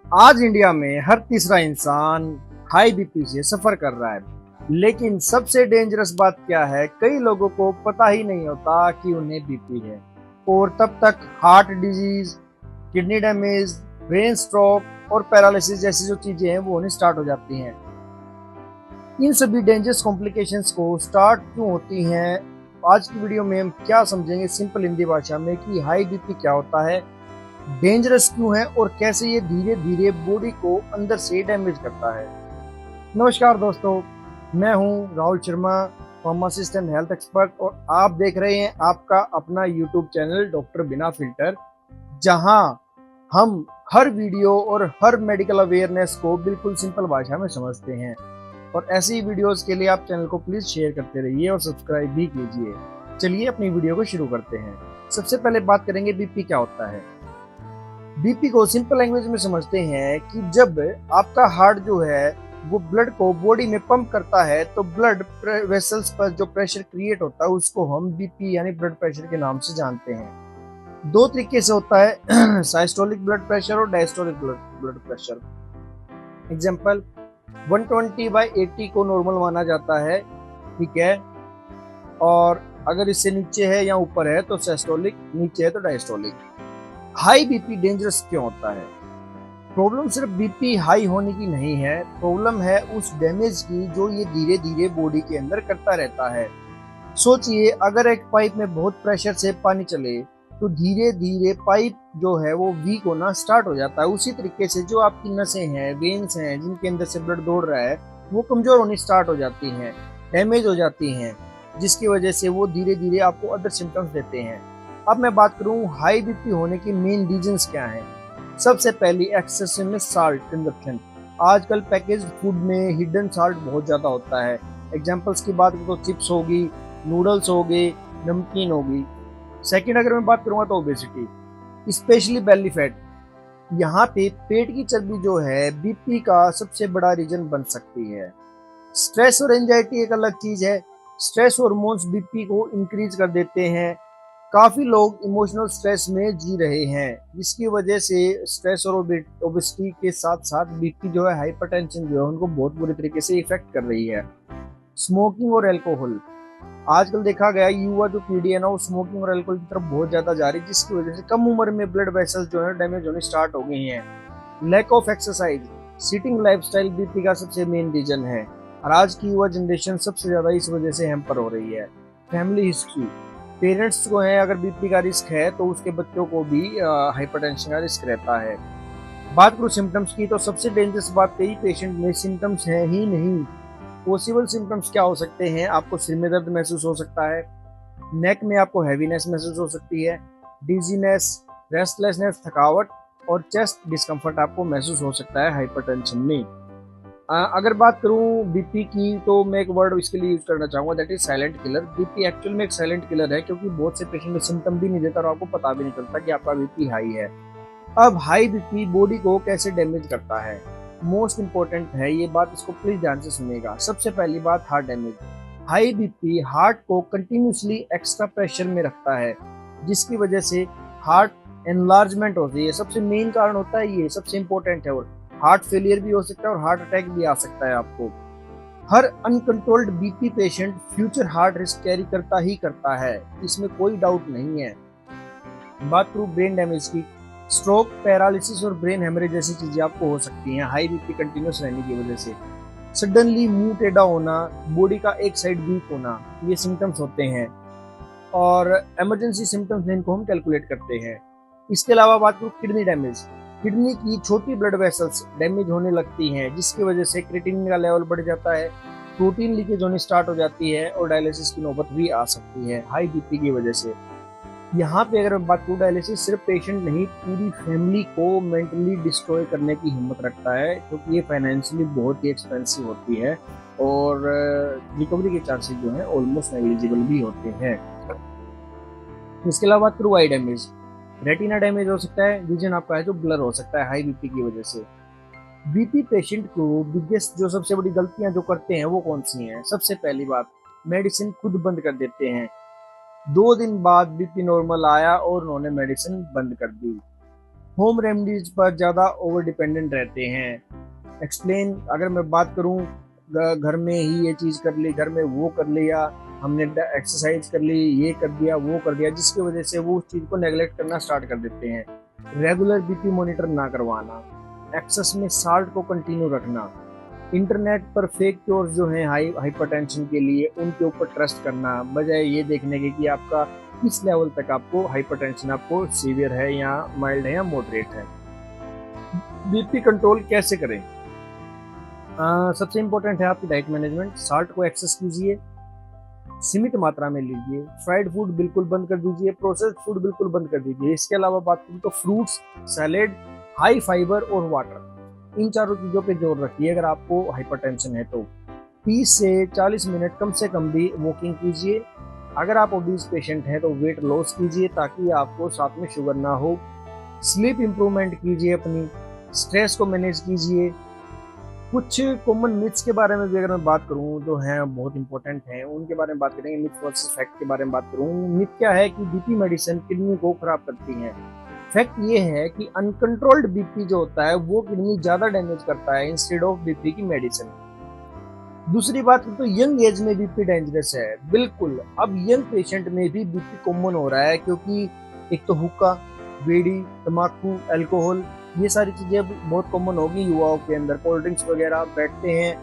आज इंडिया में हर तीसरा इंसान हाई बीपी से सफर कर रहा है। लेकिन सबसे डेंजरस बात क्या है, कई लोगों को पता ही नहीं होता कि उन्हें बीपी है और तब तक heart disease, kidney damage, brain stroke और पैरालिसिस जैसी जो चीजें हैं वो होनी स्टार्ट हो जाती हैं। इन सभी डेंजरस कॉम्प्लिकेशंस को स्टार्ट क्यों होती हैं, आज की वीडियो में हम क्या समझेंगे सिंपल हिंदी भाषा में कि हाई बीपी क्या होता है, डेंजरस क्यों है और कैसे ये धीरे धीरे बॉडी को अंदर से डैमेज करता है। नमस्कार दोस्तों, मैं हूं Rahul Sharma, pharmacist and health expert, और आप देख रहे हैं आपका अपना यूट्यूब चैनल डॉक्टर बिना फिल्टर, जहां हम हर वीडियो और हर मेडिकल अवेयरनेस को बिल्कुल सिंपल भाषा में समझते हैं। और ऐसी ही वीडियोस के लिए आप चैनल को प्लीज शेयर करते रहिए और सब्सक्राइब भी कीजिए। चलिए अपनी वीडियो को शुरू करते हैं। सबसे पहले बात करेंगे बीपी क्या होता है। बीपी को सिंपल लैंग्वेज में समझते हैं कि जब आपका हार्ट जो है वो ब्लड को बॉडी में पंप करता है तो ब्लड वेसल्स पर जो प्रेशर क्रिएट होता है उसको हम बीपी यानी ब्लड प्रेशर के नाम से जानते हैं। दो तरीके से होता है साइस्टोलिक ब्लड प्रेशर और डायस्टोलिक ब्लड प्रेशर। एग्जांपल, 120/80 को नॉर्मल माना जाता है, ठीक है, और अगर इससे नीचे है या ऊपर है तो सिस्टोलिक, नीचे है तो डायस्टोलिक। हाई बीपी डेंजरस क्यों होता है? प्रॉब्लम सिर्फ बीपी हाई होने की नहीं है, प्रॉब्लम है उस डैमेज की जो ये धीरे धीरे बॉडी के अंदर करता रहता है। सोचिए, अगर एक पाइप में बहुत प्रेशर से पानी चले तो धीरे धीरे पाइप जो है वो वीक होना स्टार्ट हो जाता है। उसी तरीके से जो आपकी नसें हैं, वेन्स हैं, जिनके अंदर से ब्लड दौड़ रहा है, वो कमजोर होनी स्टार्ट हो जाती हैं, डैमेज हो जाती हैं, जिसकी वजह से वो धीरे धीरे आपको अदर सिम्टम्स देते हैं। अब मैं बात करूं हाई बीपी होने की मेन रीजंस क्या हैं। सबसे पहली, एक्सेसिव में साल्ट कंजप्शन। आजकल पैकेज फूड में हिडन साल्ट बहुत ज़्यादा होता है। एग्जांपल्स की बात करूँ तो चिप्स होगी, नूडल्स हो गए, नमकीन होगी। सेकंड, अगर मैं बात करूँगा तो ओबेसिटी, स्पेशली बेली फैट। यहाँ पे पेट की चर्बी जो है बीपी का सबसे बड़ा रीजन बन सकती है। स्ट्रेस और एंजाइटी एक अलग चीज है। स्ट्रेस हार्मोन्स बीपी को इंक्रीज कर देते हैं। काफी लोग इमोशनल स्ट्रेस में जी रहे हैं, जिसकी वजह से स्ट्रेस और ओबेसिटी के साथ साथ बीपी जो है, हाइपरटेंशन जो है, उनको बहुत बुरी तरीके से इफेक्ट कर रही है। स्मोकिंग और अल्कोहल, आजकल देखा गया युवा जो पीढ़ी है ना, वो स्मोकिंग और अल्कोहल की तरफ बहुत ज्यादा जा रही है, जिसकी वजह से कम उम्र में ब्लड वेसल्स जो है डैमेज होने स्टार्ट हो गई हैं। Lack of exercise, sitting lifestyle BP का सबसे मेन रीजन है, और आज की युवा जनरेशन सबसे ज्यादा इस वजह से हैम्पर हो रही है। फैमिली हिस्ट्री, पेरेंट्स को है अगर बीपी का रिस्क है तो उसके बच्चों को भी हाइपरटेंशन का रिस्क रहता है। बात करूँ सिम्टम्स की, तो सबसे डेंजरस बात कई पेशेंट में सिम्टम्स है ही नहीं। पॉसिबल सिम्टम्स क्या हो सकते हैं? आपको सिर में दर्द महसूस हो सकता है, नेक में आपको हैवीनेस महसूस हो सकती है, डिजीनेस, रेस्टलेसनेस, थकावट और चेस्ट डिस्कम्फर्ट आपको महसूस हो सकता है हाइपरटेंशन में। अगर बात करूं बीपी की तो मैं एक वर्ड इसके लिए यूज करना चाहूंगा, that is silent killer. BP actual में एक साइलेंट किलर है, क्योंकि बहुत से पेशेंट में सिम्टम भी नहीं देता और आपको पता भी नहीं चलता कि आपका बीपी हाई है। अब हाई बीपी बॉडी को कैसे डैमेज करता है, मोस्ट इंपॉर्टेंट है ये बात, इसको प्लीज ध्यान से सुनिएगा। सबसे पहली बात, heart damage. High BP heart को कंटिन्यूसली एक्स्ट्रा प्रेशर में रखता है, जिसकी वजह से हार्ट एनलार्जमेंट होती है। सबसे मेन कारण होता है ये, सबसे इंपॉर्टेंट है। और हार्ट फेलियर भी हो सकता है और हार्ट अटैक भी आ सकता है आपको। हर uncontrolled BP patient future heart risk carry करता ही करता है, इसमें कोई डाउट नहीं है। बात करूं ब्रेन डैमेज की, स्ट्रोक, पैरालिसिस और ब्रेन हेमरेज जैसी चीजें आपको हो सकती हैं हाई बीपी कंटिन्यूस रहने की वजह से। सडनली मुंह टेढ़ा होना, बॉडी का एक साइड वीक होना, ये सिम्टम्स होते हैं, और इमरजेंसी सिम्टम्स में इनको हम कैलकुलेट करते हैं। इसके अलावा बात करूँ किडनी डैमेज, किडनी की छोटी ब्लड वेसल्स डैमेज होने लगती हैं, जिसकी वजह से क्रिएटिनिन का लेवल बढ़ जाता है, प्रोटीन लीकेज होनी स्टार्ट हो जाती है और डायलिसिस की नौबत भी आ सकती है हाई बीपी की वजह से। यहाँ पे अगर बात करूँ, डायलिसिस सिर्फ पेशेंट नहीं, पूरी फैमिली को मेंटली डिस्ट्रॉय करने की हिम्मत रखता है, क्योंकि ये फाइनेंशियली बहुत ही एक्सपेंसिव होती है और रिकवरी के चांसेस जो है ऑलमोस्ट नेग्लिजिबल भी होते हैं। इसके अलावा बात करूँ आई डैमेज, रेटिना डैमेज हो सकता है, विजन आपका है जो ब्लर हो सकता है हाई बीपी की वजह से। बीपी पेशेंट को बिगेस्ट जो सबसे बड़ी गलतियां जो करते हैं वो कौन सी हैं? सबसे पहली बात, मेडिसिन खुद बंद कर देते हैं। 2 दिन बाद बीपी नॉर्मल आया और उन्होंने मेडिसिन बंद कर दी। होम रेमेडीज पर ज़्यादा ओवर डिपेंडेंट रहते हैं। एक्सप्लेन, अगर मैं बात करूं, घर में ही ये चीज़ कर ली, घर में वो कर लिया, हमने एक्सरसाइज कर ली, ये कर दिया, वो कर दिया, जिसकी वजह से वो उस चीज़ को नेगलेक्ट करना स्टार्ट कर देते हैं। रेगुलर बीपी मॉनिटर ना करवाना, एक्सेस में साल्ट को कंटिन्यू रखना, इंटरनेट पर फेक क्योर्स जो हैं हाइपरटेंशन के लिए, उनके ऊपर ट्रस्ट करना बजाय ये देखने के कि आपका किस लेवल तक आपको हाइपरटेंशन आपको सीवियर है या माइल्ड है या मॉडरेट है। बीपी कंट्रोल कैसे करें? सबसे इम्पोर्टेंट है आपकी डाइट मैनेजमेंट। साल्ट को एक्सेस कीजिए, सीमित मात्रा में लीजिए, फ्राइड फूड बिल्कुल बंद कर दीजिए, प्रोसेस्ड फूड बिल्कुल बंद कर दीजिए। इसके अलावा बात करूँ तो फ्रूट्स, सैलेड, हाई फाइबर और वाटर, इन चारों चीज़ों पे जोर रखिए अगर आपको हाइपरटेंशन है तो। 30 से 40 मिनट कम से कम भी वॉकिंग कीजिए। अगर आप ओबीज पेशेंट हैं तो वेट लॉस कीजिए ताकि आपको साथ में शुगर ना हो। स्लीप इंप्रूवमेंट कीजिए, अपनी स्ट्रेस को मैनेज कीजिए। कुछ कॉमन मिथ्स के बारे में भी अगर मैं बात करूं जो हैं बहुत इंपॉर्टेंट हैं, उनके बारे में बात करेंगे। मिथ वर्सेस फैक्ट के बारे में बात करूं। मिथ क्या है कि बीपी मेडिसिन किडनी को खराब करती है। फैक्ट ये है कि अनकंट्रोल्ड बीपी जो होता है वो किडनी ज्यादा डैमेज करता है इंस्टेड ऑफ बीपी की मेडिसिन। दूसरी बात तो यंग एज में बीपी डेंजरस है, बिल्कुल। अब यंग पेशेंट में भी बीपी कॉमन हो रहा है क्योंकि एक तो हुक्का, बीड़ी, तम्बाकू, अल्कोहल, ये सारी चीजें बहुत कॉमन होगी युवाओं के अंदर। कोल्ड ड्रिंक्स वगैरह बैठते हैं,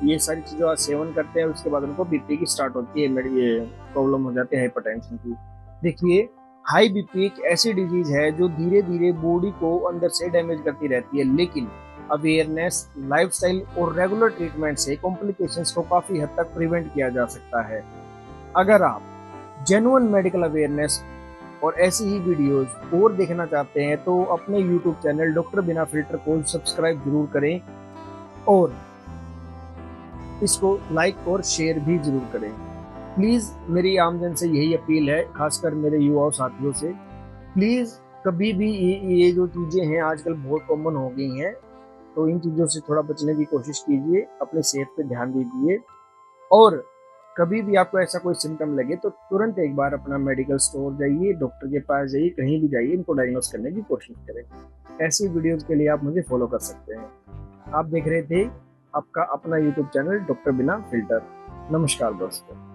ये सारी चीजों का सेवन करते हैं, उसके बाद उनको बीपी की स्टार्ट होती है, ये प्रॉब्लम हो जाती है हाइपरटेंशन की। देखिए, हाई बीपी एक ऐसी डिजीज है जो धीरे धीरे बॉडी को अंदर से डैमेज करती रहती है, लेकिन अवेयरनेस, लाइफस्टाइल और रेगुलर ट्रीटमेंट से कॉम्प्लिकेशंस को काफी हद तक प्रिवेंट किया जा सकता है। अगर आप जेन्युइन मेडिकल अवेयरनेस और ऐसी ही वीडियोस और देखना चाहते हैं तो अपने YouTube चैनल डॉक्टर बिना फिल्टर को सब्सक्राइब जरूर करें और इसको लाइक और शेयर भी जरूर करें। प्लीज़ मेरी आमजन से यही अपील है, खासकर मेरे युवा साथियों से, प्लीज़ कभी भी ये जो चीज़ें हैं आजकल बहुत कॉमन हो गई हैं, तो इन चीज़ों से थोड़ा बचने की कोशिश कीजिए, अपने सेहत पे ध्यान दीजिए। और कभी भी आपको ऐसा कोई सिम्टम लगे तो तुरंत एक बार अपना मेडिकल स्टोर जाइए, डॉक्टर के पास जाइए, कहीं भी जाइए, इनको डायग्नोस करने की कोशिश करें। ऐसी वीडियोस के लिए आप मुझे फॉलो कर सकते हैं। आप देख रहे थे आपका अपना यूट्यूब चैनल डॉक्टर बिना फिल्टर। नमस्कार दोस्तों।